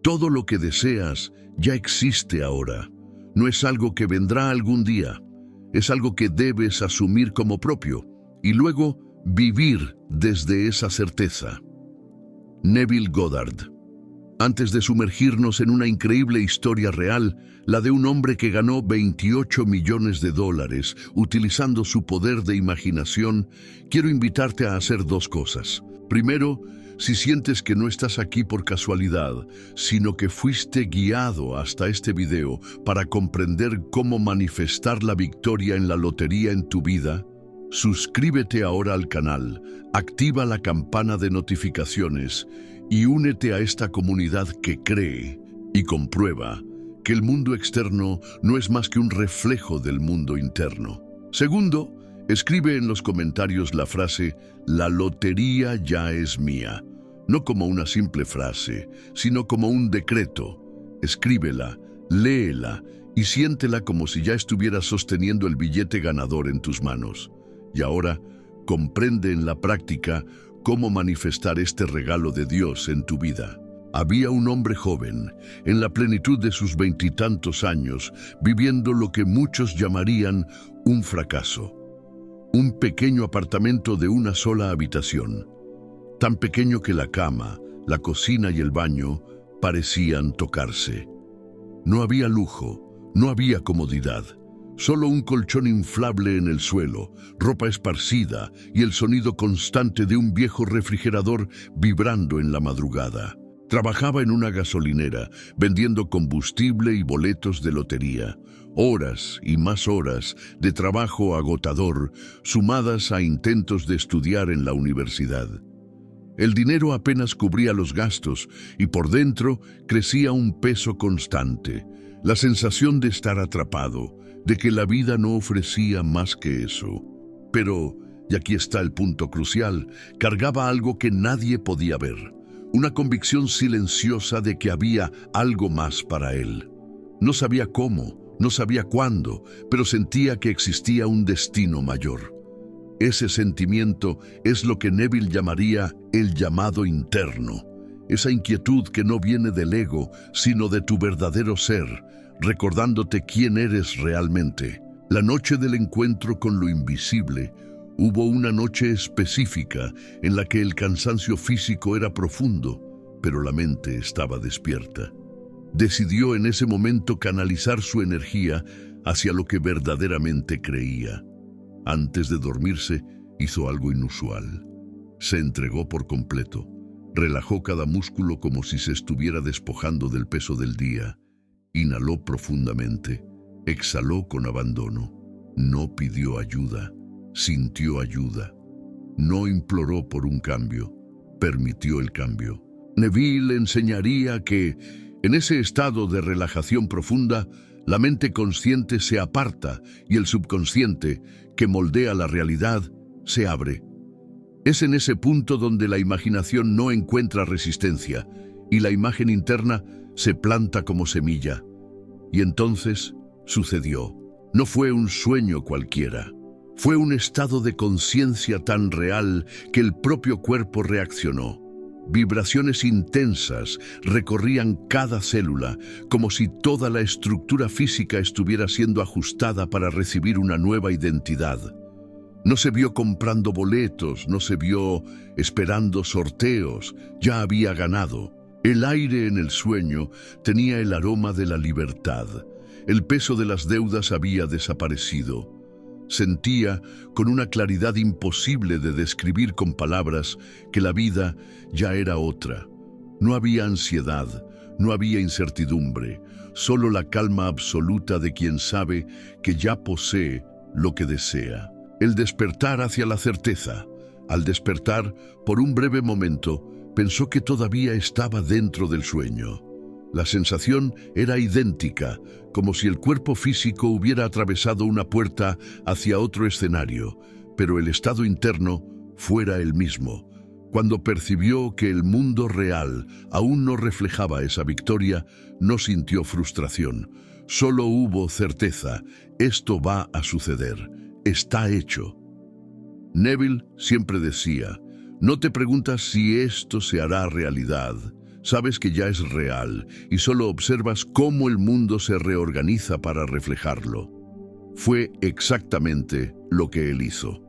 Todo lo que deseas ya existe ahora. No es algo que vendrá algún día. Es algo que debes asumir como propio y luego vivir desde esa certeza. Neville Goddard. Antes de sumergirnos en una increíble historia real, la de un hombre que ganó $28 millones utilizando su poder de imaginación, quiero invitarte a hacer dos cosas. Primero, si sientes que no estás aquí por casualidad, sino que fuiste guiado hasta este video para comprender cómo manifestar la victoria en la lotería en tu vida, suscríbete ahora al canal, activa la campana de notificaciones y únete a esta comunidad que cree y comprueba que el mundo externo no es más que un reflejo del mundo interno. Segundo, escribe en los comentarios la frase «La lotería ya es mía», no como una simple frase, sino como un decreto. Escríbela, léela y siéntela como si ya estuvieras sosteniendo el billete ganador en tus manos. Y ahora, comprende en la práctica cómo manifestar este regalo de Dios en tu vida. Había un hombre joven, en la plenitud de sus 20 y tantos años, viviendo lo que muchos llamarían un fracaso. Un pequeño apartamento de una sola habitación, tan pequeño que la cama, la cocina y el baño parecían tocarse. No había lujo, no había comodidad. Solo un colchón inflable en el suelo, ropa esparcida y el sonido constante de un viejo refrigerador vibrando en la madrugada. Trabajaba en una gasolinera, vendiendo combustible y boletos de lotería. Horas y más horas de trabajo agotador, sumadas a intentos de estudiar en la universidad. El dinero apenas cubría los gastos y por dentro crecía un peso constante, la sensación de estar atrapado, de que la vida no ofrecía más que eso. Pero, y aquí está el punto crucial, cargaba algo que nadie podía ver, una convicción silenciosa de que había algo más para él. No sabía cómo, no sabía cuándo, pero sentía que existía un destino mayor. Ese sentimiento es lo que Neville llamaría el llamado interno, esa inquietud que no viene del ego, sino de tu verdadero ser, recordándote quién eres realmente. La noche del encuentro con lo invisible, hubo una noche específica en la que el cansancio físico era profundo, pero la mente estaba despierta. Decidió en ese momento canalizar su energía hacia lo que verdaderamente creía. Antes de dormirse, hizo algo inusual. Se entregó por completo, relajó cada músculo como si se estuviera despojando del peso del día. Inhaló profundamente, exhaló con abandono. No pidió ayuda, sintió ayuda. No imploró por un cambio, permitió el cambio. Neville enseñaría que, en ese estado de relajación profunda, la mente consciente se aparta y el subconsciente, que moldea la realidad, se abre. Es en ese punto donde la imaginación no encuentra resistencia y la imagen interna se planta como semilla. Y entonces sucedió. No fue un sueño cualquiera. Fue un estado de conciencia tan real que el propio cuerpo reaccionó. Vibraciones intensas recorrían cada célula, como si toda la estructura física estuviera siendo ajustada para recibir una nueva identidad. No se vio comprando boletos, no se vio esperando sorteos, ya había ganado. El aire en el sueño tenía el aroma de la libertad. El peso de las deudas había desaparecido. Sentía, con una claridad imposible de describir con palabras, que la vida ya era otra. No había ansiedad, no había incertidumbre, solo la calma absoluta de quien sabe que ya posee lo que desea. El despertar hacia la certeza. Al despertar, por un breve momento, pensó que todavía estaba dentro del sueño. La sensación era idéntica, como si el cuerpo físico hubiera atravesado una puerta hacia otro escenario, pero el estado interno fuera el mismo. Cuando percibió que el mundo real aún no reflejaba esa victoria, no sintió frustración. Solo hubo certeza: esto va a suceder, está hecho. Neville siempre decía: no te preguntas si esto se hará realidad, Sabes que ya es real y solo observas cómo el mundo se reorganiza para reflejarlo. Fue exactamente lo que él hizo.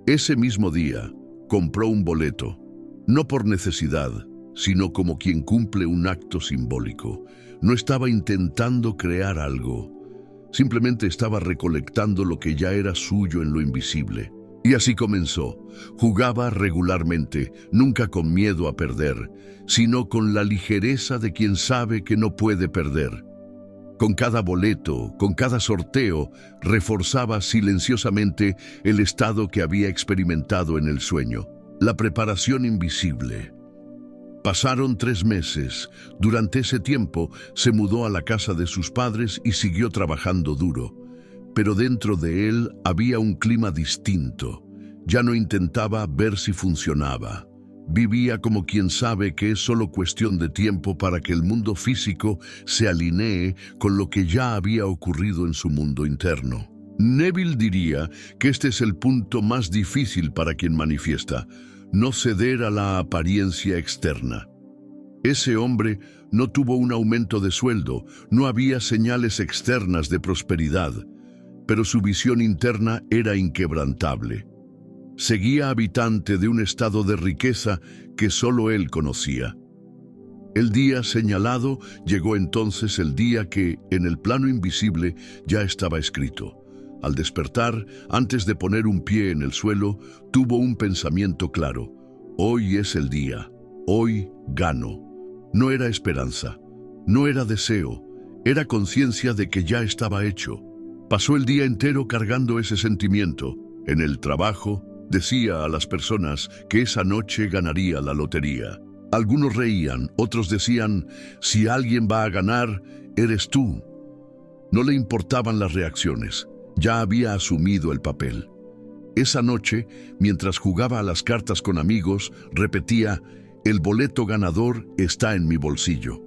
Ese mismo día, compró un boleto, no por necesidad, sino como quien cumple un acto simbólico. No estaba intentando crear algo, simplemente estaba recolectando lo que ya era suyo en lo invisible. Y así comenzó. Jugaba regularmente, nunca con miedo a perder, sino con la ligereza de quien sabe que no puede perder. Con cada boleto, con cada sorteo, reforzaba silenciosamente el estado que había experimentado en el sueño. La preparación invisible. Pasaron 3 meses. Durante ese tiempo se mudó a la casa de sus padres y siguió trabajando duro. Pero dentro de él había un clima distinto. Ya no intentaba ver si funcionaba. Vivía como quien sabe que es solo cuestión de tiempo para que el mundo físico se alinee con lo que ya había ocurrido en su mundo interno. Neville diría que este es el punto más difícil para quien manifiesta, no ceder a la apariencia externa. Ese hombre no tuvo un aumento de sueldo, no había señales externas de prosperidad, pero su visión interna era inquebrantable. Seguía habitante de un estado de riqueza que solo él conocía. El día señalado llegó entonces el día que, en el plano invisible, ya estaba escrito. Al despertar, antes de poner un pie en el suelo, tuvo un pensamiento claro. Hoy es el día. Hoy gano. No era esperanza. No era deseo. Era conciencia de que ya estaba hecho. Pasó el día entero cargando ese sentimiento. En el trabajo, decía a las personas que esa noche ganaría la lotería. Algunos reían, otros decían, si alguien va a ganar, eres tú. No le importaban las reacciones, ya había asumido el papel. Esa noche, mientras jugaba a las cartas con amigos, repetía, el boleto ganador está en mi bolsillo.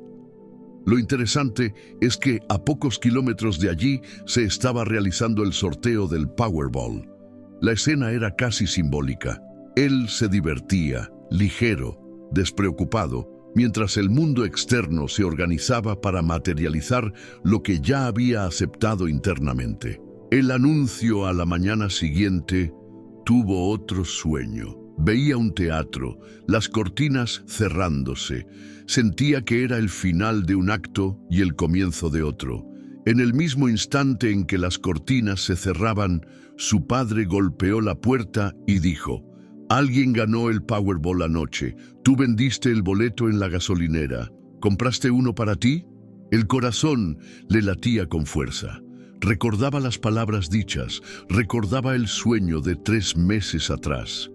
Lo interesante es que a pocos kilómetros de allí se estaba realizando el sorteo del Powerball. La escena era casi simbólica. Él se divertía, ligero, despreocupado, mientras el mundo externo se organizaba para materializar lo que ya había aceptado internamente. El anuncio a la mañana siguiente tuvo otro sueño. Veía un teatro, las cortinas cerrándose. Sentía que era el final de un acto y el comienzo de otro. En el mismo instante en que las cortinas se cerraban, su padre golpeó la puerta y dijo, «Alguien ganó el Powerball anoche. Tú vendiste el boleto en la gasolinera. ¿Compraste uno para ti?» El corazón le latía con fuerza. Recordaba las palabras dichas, recordaba el sueño de 3 meses atrás.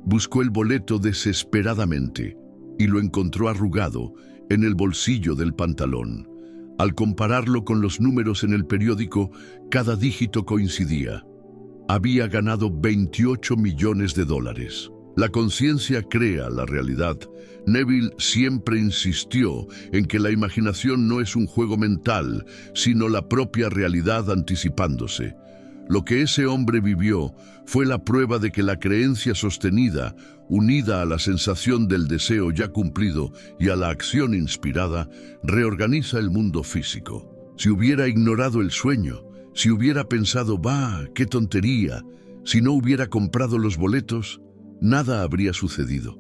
Buscó el boleto desesperadamente y lo encontró arrugado en el bolsillo del pantalón. Al compararlo con los números en el periódico, cada dígito coincidía. Había ganado $28 millones. La conciencia crea la realidad. Neville siempre insistió en que la imaginación no es un juego mental, sino la propia realidad anticipándose. Lo que ese hombre vivió fue la prueba de que la creencia sostenida, unida a la sensación del deseo ya cumplido y a la acción inspirada, reorganiza el mundo físico. Si hubiera ignorado el sueño, si hubiera pensado, qué tontería, si no hubiera comprado los boletos, nada habría sucedido.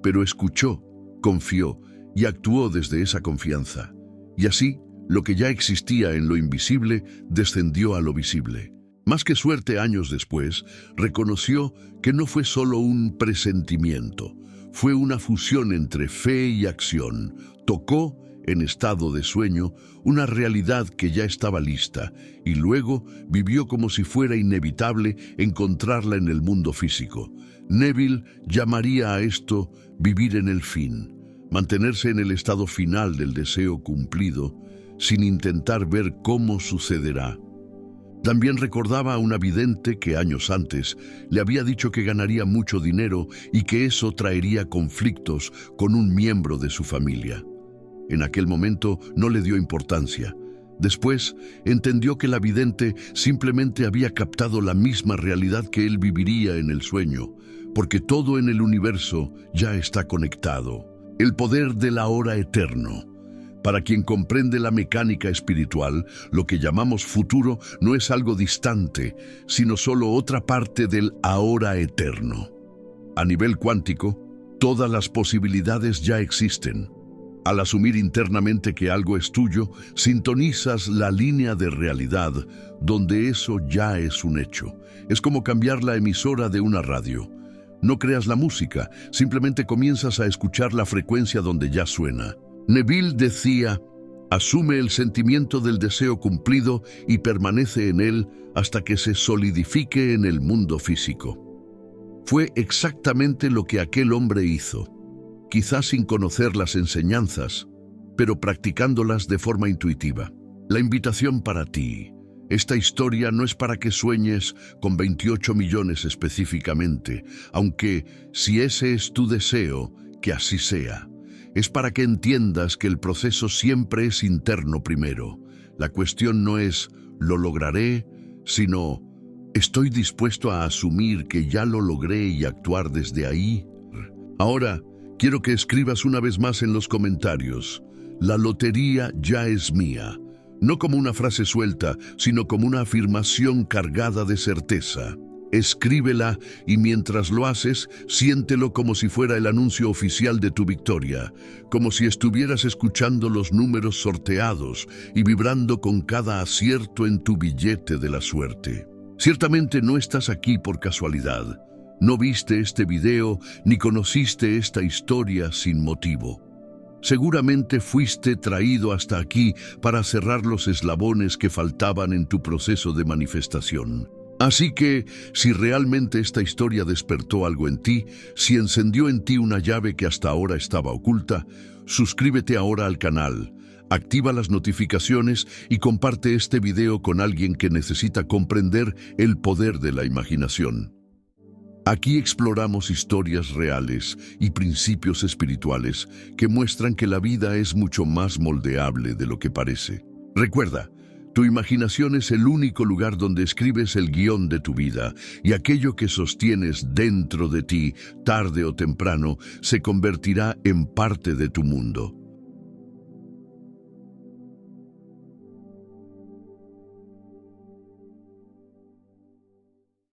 Pero escuchó, confió y actuó desde esa confianza. Y así, lo que ya existía en lo invisible descendió a lo visible. Más que suerte, años después, reconoció que no fue solo un presentimiento, fue una fusión entre fe y acción. Tocó, en estado de sueño, una realidad que ya estaba lista y luego vivió como si fuera inevitable encontrarla en el mundo físico. Neville llamaría a esto vivir en el fin, mantenerse en el estado final del deseo cumplido, sin intentar ver cómo sucederá. También recordaba a una vidente que años antes le había dicho que ganaría mucho dinero y que eso traería conflictos con un miembro de su familia. En aquel momento no le dio importancia. Después entendió que la vidente simplemente había captado la misma realidad que él viviría en el sueño, porque todo en el universo ya está conectado. El poder del ahora eterno. Para quien comprende la mecánica espiritual, lo que llamamos futuro no es algo distante, sino solo otra parte del ahora eterno. A nivel cuántico, todas las posibilidades ya existen. Al asumir internamente que algo es tuyo, sintonizas la línea de realidad donde eso ya es un hecho. Es como cambiar la emisora de una radio. No creas la música, simplemente comienzas a escuchar la frecuencia donde ya suena. Neville decía, asume el sentimiento del deseo cumplido y permanece en él hasta que se solidifique en el mundo físico. Fue exactamente lo que aquel hombre hizo, quizás sin conocer las enseñanzas, pero practicándolas de forma intuitiva. La invitación para ti. Esta historia no es para que sueñes con 28 millones específicamente, aunque si ese es tu deseo, que así sea. Es para que entiendas que el proceso siempre es interno primero. La cuestión no es «lo lograré», sino «estoy dispuesto a asumir que ya lo logré y actuar desde ahí». Ahora, quiero que escribas una vez más en los comentarios, «La lotería ya es mía». No como una frase suelta, sino como una afirmación cargada de certeza. Escríbela y mientras lo haces, siéntelo como si fuera el anuncio oficial de tu victoria, como si estuvieras escuchando los números sorteados y vibrando con cada acierto en tu billete de la suerte. Ciertamente no estás aquí por casualidad. No viste este video ni conociste esta historia sin motivo. Seguramente fuiste traído hasta aquí para cerrar los eslabones que faltaban en tu proceso de manifestación. Así que, si realmente esta historia despertó algo en ti, si encendió en ti una llave que hasta ahora estaba oculta, suscríbete ahora al canal, activa las notificaciones y comparte este video con alguien que necesita comprender el poder de la imaginación. Aquí exploramos historias reales y principios espirituales que muestran que la vida es mucho más moldeable de lo que parece. Recuerda, tu imaginación es el único lugar donde escribes el guión de tu vida y aquello que sostienes dentro de ti, tarde o temprano, se convertirá en parte de tu mundo.